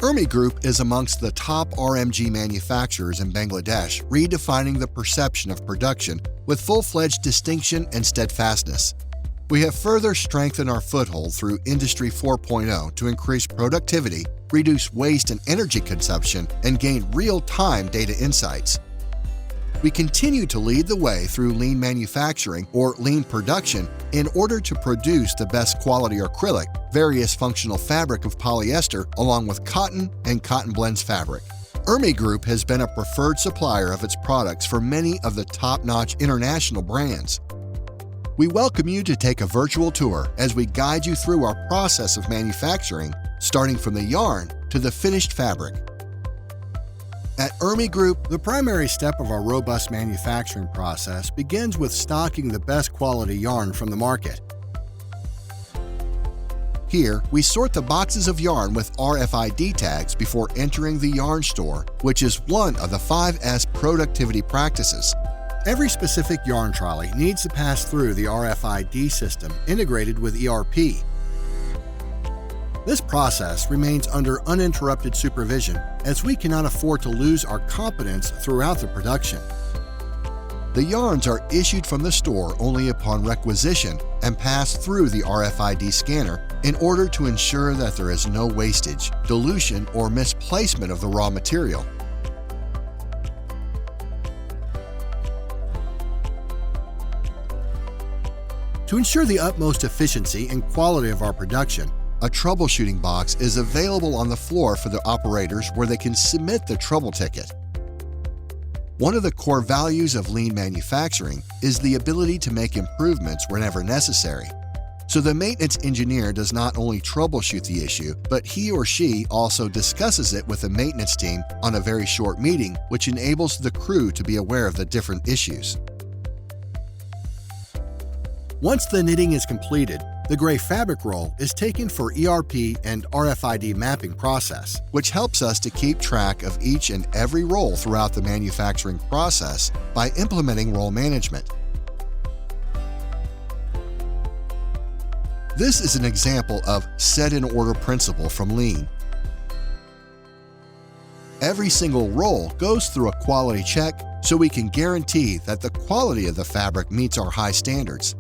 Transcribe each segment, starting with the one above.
Ermi Group is amongst the top RMG manufacturers in Bangladesh, redefining the perception of production with full-fledged distinction and steadfastness. We have further strengthened our foothold through Industry 4.0 to increase productivity, reduce waste and energy consumption, and gain real-time data insights. We continue to lead the way through lean manufacturing or lean production in order to produce the best quality acrylic, various functional fabric of polyester, along with cotton and cotton blends fabric. Ermi Group has been a preferred supplier of its products for many of the top-notch international brands. We welcome you to take a virtual tour as we guide you through our process of manufacturing, starting from the yarn to the finished fabric. At Ermi Group, the primary step of our robust manufacturing process begins with stocking the best quality yarn from the market. Here, we sort the boxes of yarn with RFID tags before entering the yarn store, which is one of the 5S productivity practices. Every specific yarn trolley needs to pass through the RFID system integrated with ERP. This process remains under uninterrupted supervision as we cannot afford to lose our competence throughout the production. The yarns are issued from the store only upon requisition and pass through the RFID scanner in order to ensure that there is no wastage, dilution, or misplacement of the raw material. To ensure the utmost efficiency and quality of our production, a troubleshooting box is available on the floor for the operators where they can submit the trouble ticket. One of the core values of lean manufacturing is the ability to make improvements whenever necessary. So the maintenance engineer does not only troubleshoot the issue, but he or she also discusses it with the maintenance team on a very short meeting, which enables the crew to be aware of the different issues. Once the knitting is completed, the gray fabric roll is taken for ERP and RFID mapping process, which helps us to keep track of each and every roll throughout the manufacturing process by implementing roll management. This is an example of set-in-order principle from Lean. Every single roll goes through a quality check so we can guarantee that the quality of the fabric meets our high standards.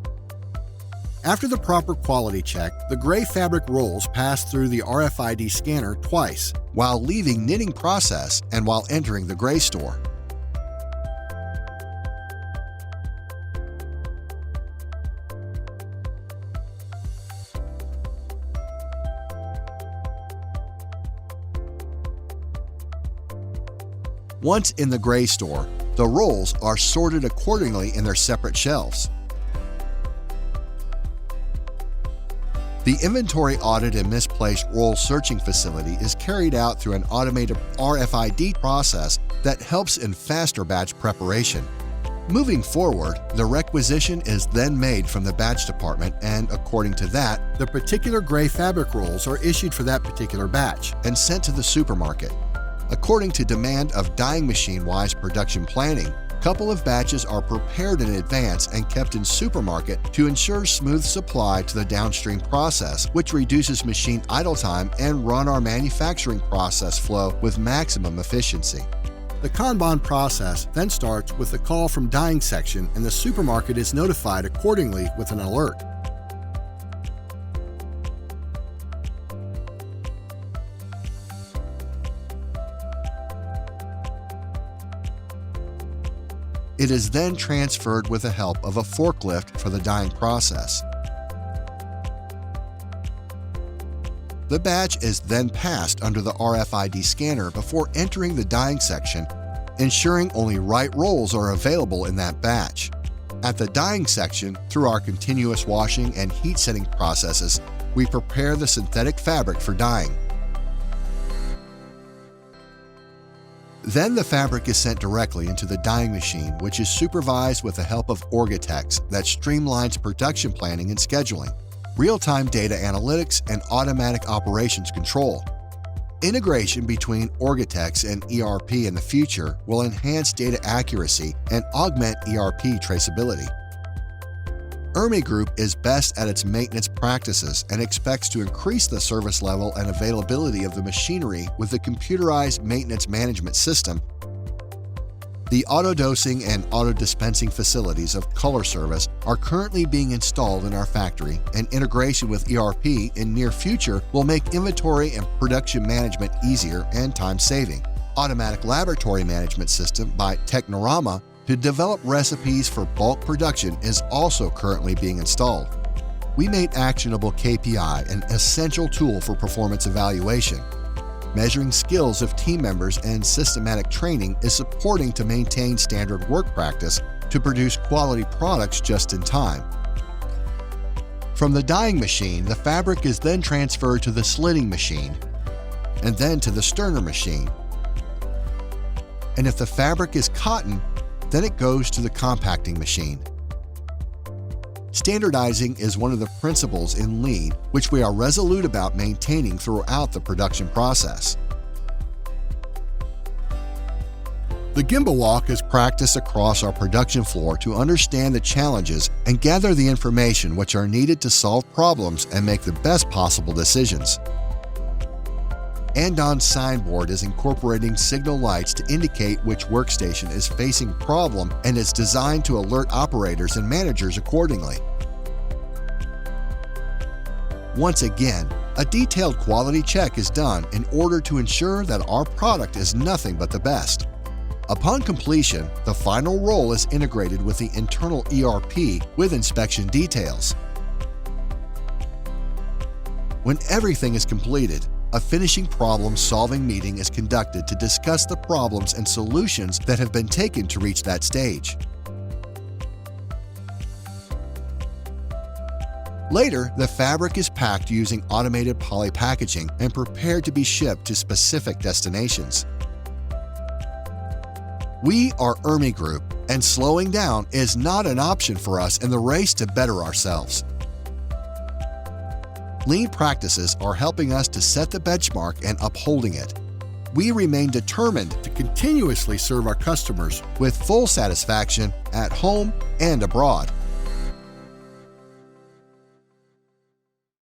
After the proper quality check, the gray fabric rolls pass through the RFID scanner twice, while leaving knitting process and while entering the gray store. Once in the gray store, the rolls are sorted accordingly in their separate shelves. The inventory audit and misplaced roll searching facility is carried out through an automated RFID process that helps in faster batch preparation. Moving forward, the requisition is then made from the batch department, and according to that, the particular gray fabric rolls are issued for that particular batch and sent to the supermarket. According to demand of dyeing machine-wise production planning, a couple of batches are prepared in advance and kept in supermarket to ensure smooth supply to the downstream process, which reduces machine idle time and run our manufacturing process flow with maximum efficiency. The Kanban process then starts with the call from dyeing section, and the supermarket is notified accordingly with an alert. It is then transferred with the help of a forklift for the dyeing process. The batch is then passed under the RFID scanner before entering the dyeing section, ensuring only right rolls are available in that batch. At the dyeing section, through our continuous washing and heat setting processes, we prepare the synthetic fabric for dyeing. Then the fabric is sent directly into the dyeing machine, which is supervised with the help of Orgatex that streamlines production planning and scheduling, real-time data analytics, and automatic operations control. Integration between Orgatex and ERP in the future will enhance data accuracy and augment ERP traceability. ERMI Group is best at its maintenance practices and expects to increase the service level and availability of the machinery with the computerized maintenance management system. The auto-dosing and auto-dispensing facilities of Color Service are currently being installed in our factory, and integration with ERP in near future will make inventory and production management easier and time-saving. Automatic laboratory management system by Technorama to develop recipes for bulk production is also currently being installed. We made actionable KPI an essential tool for performance evaluation. Measuring skills of team members and systematic training is supporting to maintain standard work practice to produce quality products just in time. From the dyeing machine, the fabric is then transferred to the slitting machine, and then to the sterner machine. And if the fabric is cotton, then it goes to the compacting machine. Standardizing is one of the principles in Lean, which we are resolute about maintaining throughout the production process. The Gemba Walk is practiced across our production floor to understand the challenges and gather the information which are needed to solve problems and make the best possible decisions. Andon's signboard is incorporating signal lights to indicate which workstation is facing problem and is designed to alert operators and managers accordingly. Once again, a detailed quality check is done in order to ensure that our product is nothing but the best. Upon completion, the final roll is integrated with the internal ERP with inspection details. When everything is completed, a finishing problem-solving meeting is conducted to discuss the problems and solutions that have been taken to reach that stage. Later, the fabric is packed using automated poly packaging and prepared to be shipped to specific destinations. We are ERMI Group, and slowing down is not an option for us in the race to better ourselves. Lean practices are helping us to set the benchmark and upholding it. We remain determined to continuously serve our customers with full satisfaction at home and abroad.